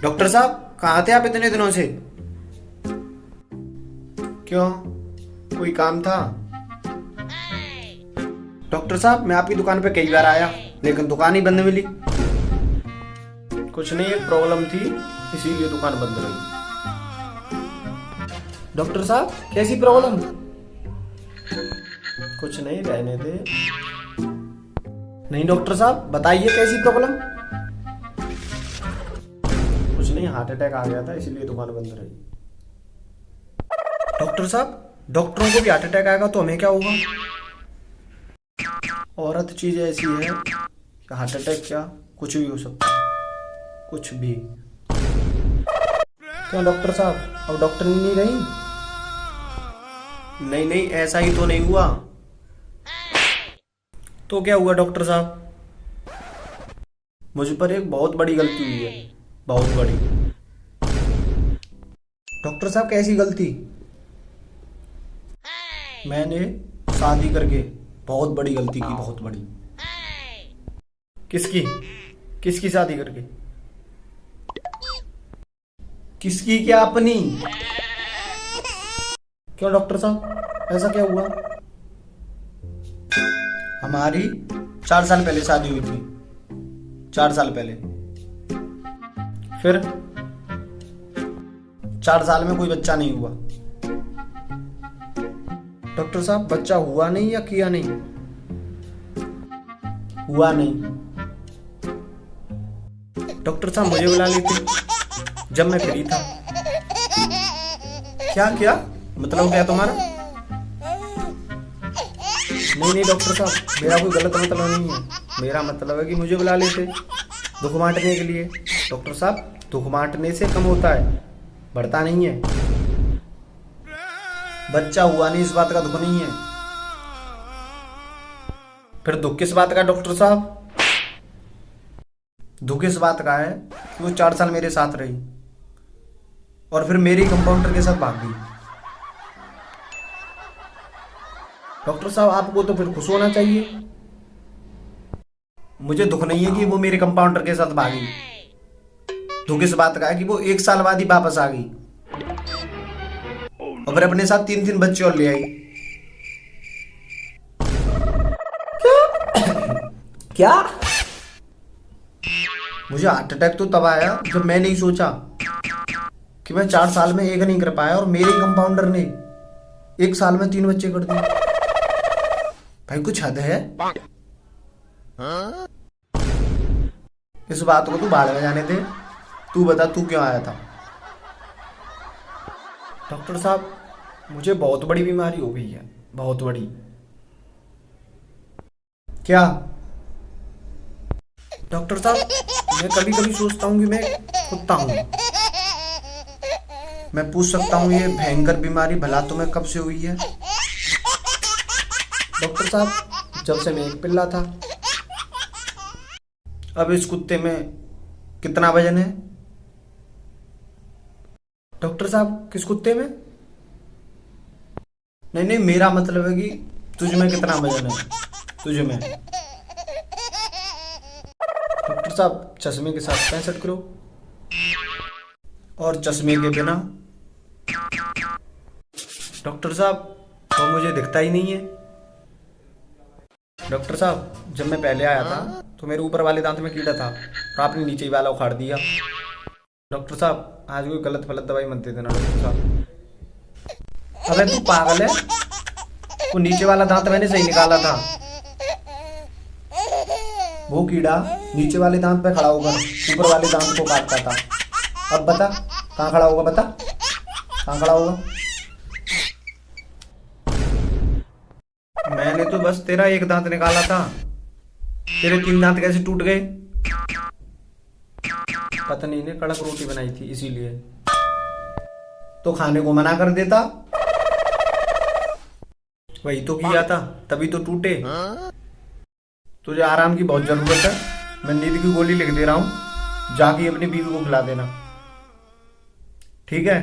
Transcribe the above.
Doctor साहब कहाँ थे आप इतने दिनों से? क्यों, कोई काम था? डॉक्टर साहब मैं आपकी दुकान पे कई बार आया लेकिन दुकान ही बंद मिली। कुछ नहीं, एक प्रॉब्लम थी इसीलिए दुकान बंद रही। डॉक्टर साहब कैसी प्रॉब्लम? कुछ नहीं, रहने दे। नहीं डॉक्टर साहब बताइए कैसी प्रॉब्लम? कुछ नहीं, हार्ट अटैक आ गया था इसीलिए दुकान बंद रही। डॉक्टर साहब डॉक्टरों को भी हार्ट अटैक आएगा तो हमें क्या होगा? औरत चीज ऐसी है कि हार्ट अटैक क्या कुछ भी हो सकता है, कुछ भी। क्यों डॉक्टर साहब अब डॉक्टर नहीं रही? नहीं नहीं, ऐसा ही तो नहीं हुआ। तो क्या हुआ डॉक्टर साहब? मुझ पर एक बहुत बड़ी गलती हुई है, बहुत बड़ी। डॉक्टर साहब कैसी गलती? मैंने शादी करके बहुत बड़ी गलती की, बहुत बड़ी। किसकी? किसकी शादी करके? किसकी क्या, अपनी? क्यों डॉक्टर साहब ऐसा क्या हुआ? हमारी 4 साल पहले शादी हुई थी, 4 साल पहले। फिर 4 साल में कोई बच्चा नहीं हुआ। डॉक्टर साहब बच्चा हुआ नहीं या किया नहीं? हुआ नहीं। डॉक्टर साहब मुझे बुला लेते जब मैं फ्री था। क्या क्या मतलब क्या तुम्हारा? नहीं नहीं डॉक्टर साहब मेरा कोई गलत मतलब नहीं है। मेरा मतलब है कि मुझे बुला लेते दुख बांटने के लिए। डॉक्टर साहब दुख बांटने से कम होता है, बढ़ता नहीं है। बच्चा हुआ नहीं इस बात का दुख नहीं है। फिर दुख किस बात का डॉक्टर साहब? दुख इस बात का है कि वो 4 साल मेरे साथ रही और फिर मेरी कंपाउंडर के साथ भाग गई। डॉक्टर साहब आपको तो फिर खुश होना चाहिए। मुझे दुख नहीं है कि वो मेरे कंपाउंडर के साथ भागी। दुख इस बात का है कि वो 1 साल बाद ही वापस आ गई और फिर अपने साथ 3 बच्चे और ले आई। क्या? मुझे हार्ट अटैक तो तब आया जब मैं नहीं सोचा कि मैं 4 साल में एक नहीं कर पाया और मेरे कंपाउंडर ने 1 साल में 3 बच्चे कर दिए। भाई कुछ हद है। इस बात को तू बाहर में जाने दे। तू बता तू क्यों आया था? डॉक्टर साहब मुझे बहुत बड़ी बीमारी हो गई है, बहुत बड़ी। क्या? डॉक्टर साहब मैं कभी कभी सोचता हूँ कि मैं कुत्ता हूँ। मैं पूछ सकता हूँ ये भयंकर बीमारी भला तुम्हें कब से हुई है? डॉक्टर साहब जब से मैं एक पिल्ला था। अब इस कुत्ते में कितना वजन है? डॉक्टर साहब किस कुत्ते में? नहीं नहीं, मेरा मतलब है कि तुझ में कितना वजन है, तुझ में। डॉक्टर साहब चश्मे के साथ 65 किलो और चश्मे के बिना? डॉक्टर साहब तो मुझे दिखता ही नहीं है। डॉक्टर साहब जब मैं पहले आया था तो मेरे ऊपर वाले दांत में कीड़ा था और आपने नीचे ही वाला उखाड़ दिया। डॉक्टर साहब आज कोई गलत फलत दवाई मत दे देना डॉक्टर साहब। अबे तू पागल है, वो नीचे वाला दांत मैंने सही निकाला था। वो कीड़ा नीचे वाले दांत पे खड़ा होकर ऊपर वाले दांत को काटता था। अब बता कहाँ खड़ा होगा? बता कहाँ खड़ा होगा? मैंने तो बस तेरा एक दांत निकाला था, तेरे 3 दांत कैसे टूट गए? पत्नी ने कड़क रोटी बनाई थी इसीलिए। तो खाने को मना कर देता। वही तो किया था, तभी तो टूटे। तुझे आराम की बहुत जरूरत है। मैं नींद की गोली लिख दे रहा हूं, जाके अपनी बीवी को खिला देना, ठीक है?